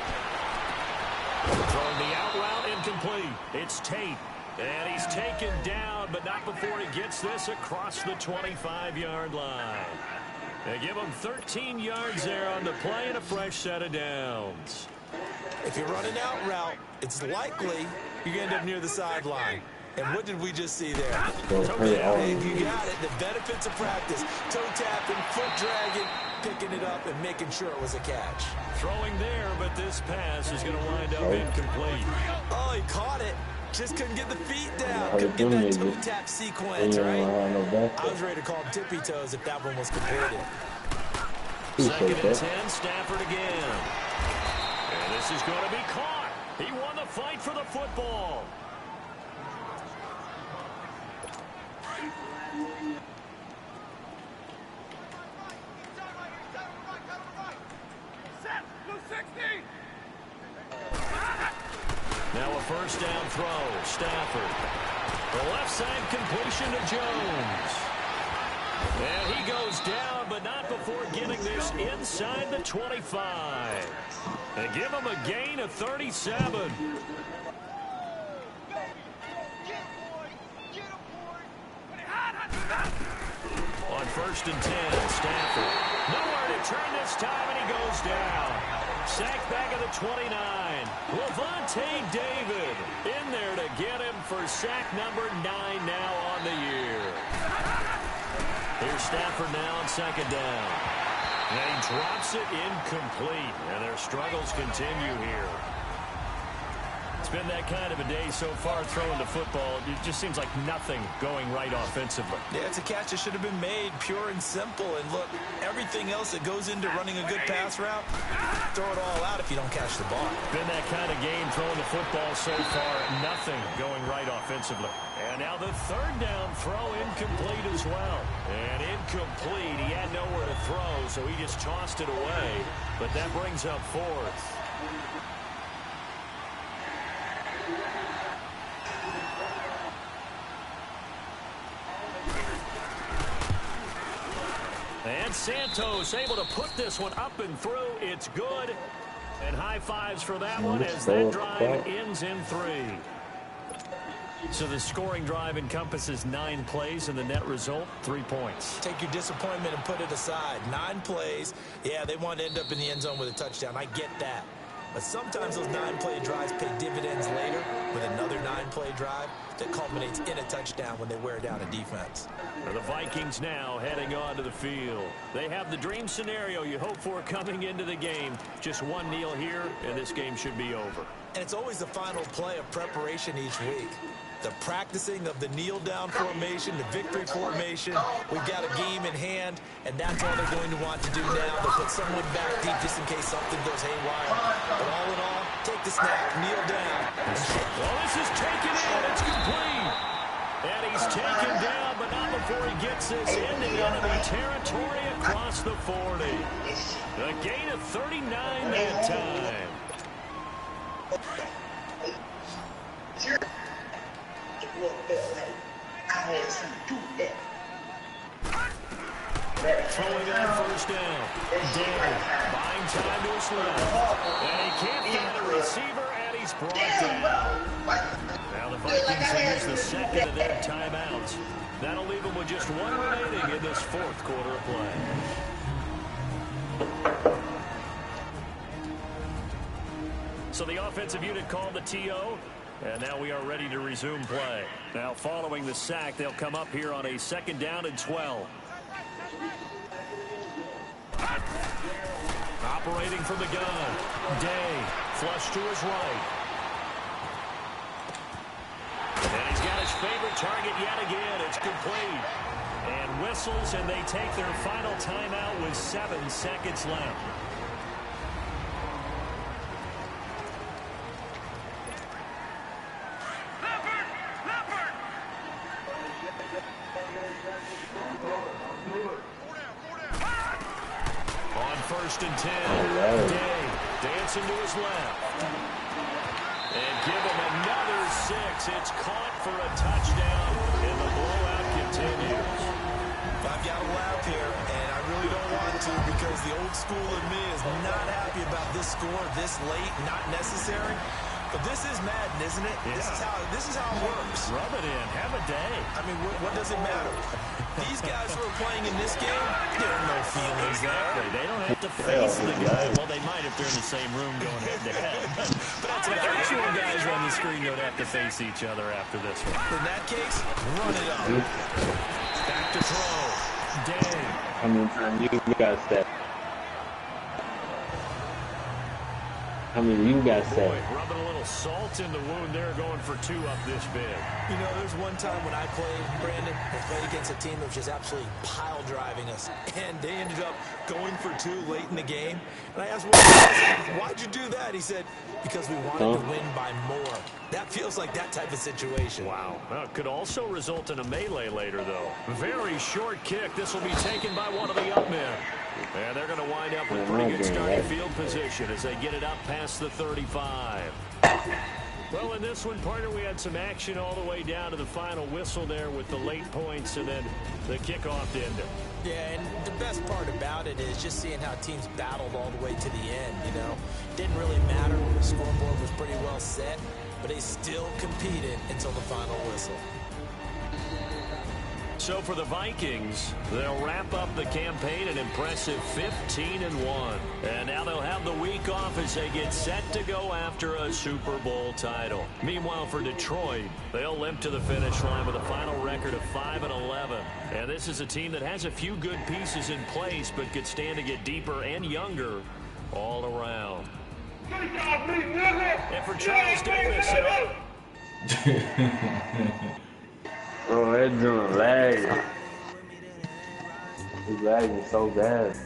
Throwing the out route, incomplete. It's Tate. And he's taken down, but not before he gets this across the 25-yard line. They give him 13 yards there on the play and a fresh set of downs. If you're running out route, it's likely you're going to end up near the sideline. And what did we just see there? Toe tapping, you got it. The benefits of practice. Toe tapping, foot dragging, picking it up, and making sure it was a catch. Throwing there, but this pass is going to wind up incomplete. Oh, he caught it. Just couldn't get the feet down. Couldn't get that toe tap sequence, right? I was ready to call him tippy toes if that one was completed. 2nd and 10, Stafford again. And this is going to be caught. He won the fight for the football. Now a 1st down throw. Stafford. The left side completion to Jones. And he goes down, but not before getting this inside the 25. They give him a gain of 37. On 1st and 10, Stafford. Nowhere to turn this time, and he goes down. Sacked back at the 29. Levante David in there to get him for sack number 9 now on the year. Here's Stafford now on 2nd down. And he drops it incomplete, and their struggles continue here. It's been that kind of a day so far throwing the football. It just seems like nothing going right offensively. Yeah, it's a catch that should have been made, pure and simple. And look, everything else that goes into running a good pass route, throw it all out if you don't catch the ball. Been that kind of game throwing the football so far, nothing going right offensively. And now the 3rd down throw incomplete as well. And incomplete. He had nowhere to throw, so he just tossed it away. But that brings up 4th. And Santos able to put this one up and through. It's good. And high fives for that one as that drive ends in 3. So the scoring drive encompasses 9 plays, and the net result, 3 points. Take your disappointment and put it aside. 9 plays. Yeah, they want to end up in the end zone with a touchdown. I get that. But sometimes those 9-play drives pay dividends later with another 9-play drive that culminates in a touchdown when they wear down a defense. The Vikings now heading on to the field. They have the dream scenario you hope for coming into the game. Just one kneel here, and this game should be over. And it's always the final play of preparation each week. The practicing of the kneel-down formation, the victory formation. We've got a game in hand, and that's all they're going to want to do now. They'll put someone back deep just in case something goes haywire. But all in all, take the snap, kneel down. Well, this is taken in. It's complete. And he's taken down, but not before he gets this into enemy territory across the 40. A gain of 39 that time. Throwing on first down. Day buying time to his left. And he can't find a receiver, and he's brought down. Now the Vikings have used the second of their timeouts. That'll leave them with just one remaining in this fourth quarter of play. So the offensive unit called the TO. And now we are ready to resume play. Now following the sack, they'll come up here on a 2nd down and 12. Operating from the gun. Day, flush to his right. And he's got his favorite target yet again. It's complete. And whistles, and they take their final timeout with 7 seconds left. On 1st and 10, Day dancing to his left. And give him another 6. It's caught for a touchdown, and the blowout continues. I've got to laugh here, and I really don't want to because the old school in me is not happy about this score this late, not necessary. But this is Madden, isn't it? Yeah. This is how it works. Rub it in. Have a day. I mean, what does it matter? These guys who are playing in this game, there are no feelings exactly. They don't have to face the guy. Well, they might if they're in the same room going head-to-head. But the actual guys on the screen don't have to face each other after this one. In that case, run it up. Back to throw. Day. How many times you guys said? How many you guys said? Rubbing a little salt in the wound there, going for 2 up this big. You know, there's one time when I played, Brandon, I played against a team that was just absolutely pile driving us, and they ended up going for 2 late in the game. And I asked, why'd you do that? He said, because we wanted to win by more. That feels like that type of situation. Wow. Well, it could also result in a melee later, though. Very short kick. This will be taken by one of the up men. And they're going to wind up with pretty good starting field position as they get it up past the 35. Well, in this one, partner, we had some action all the way down to the final whistle there with the late points and then the kickoff to end it. Yeah, and the best part about it is just seeing how teams battled all the way to the end, you know. Didn't really matter. The scoreboard was pretty well set, but they still competed until the final whistle. So for the Vikings, they'll wrap up the campaign an impressive 15-1. And now they'll have the week off as they get set to go after a Super Bowl title. Meanwhile, for Detroit, they'll limp to the finish line with a final record of 5-11. And this is a team that has a few good pieces in place, but could stand to get deeper and younger all around. And for Charles Davis, Oh, that joint lagging. He's lagging so bad.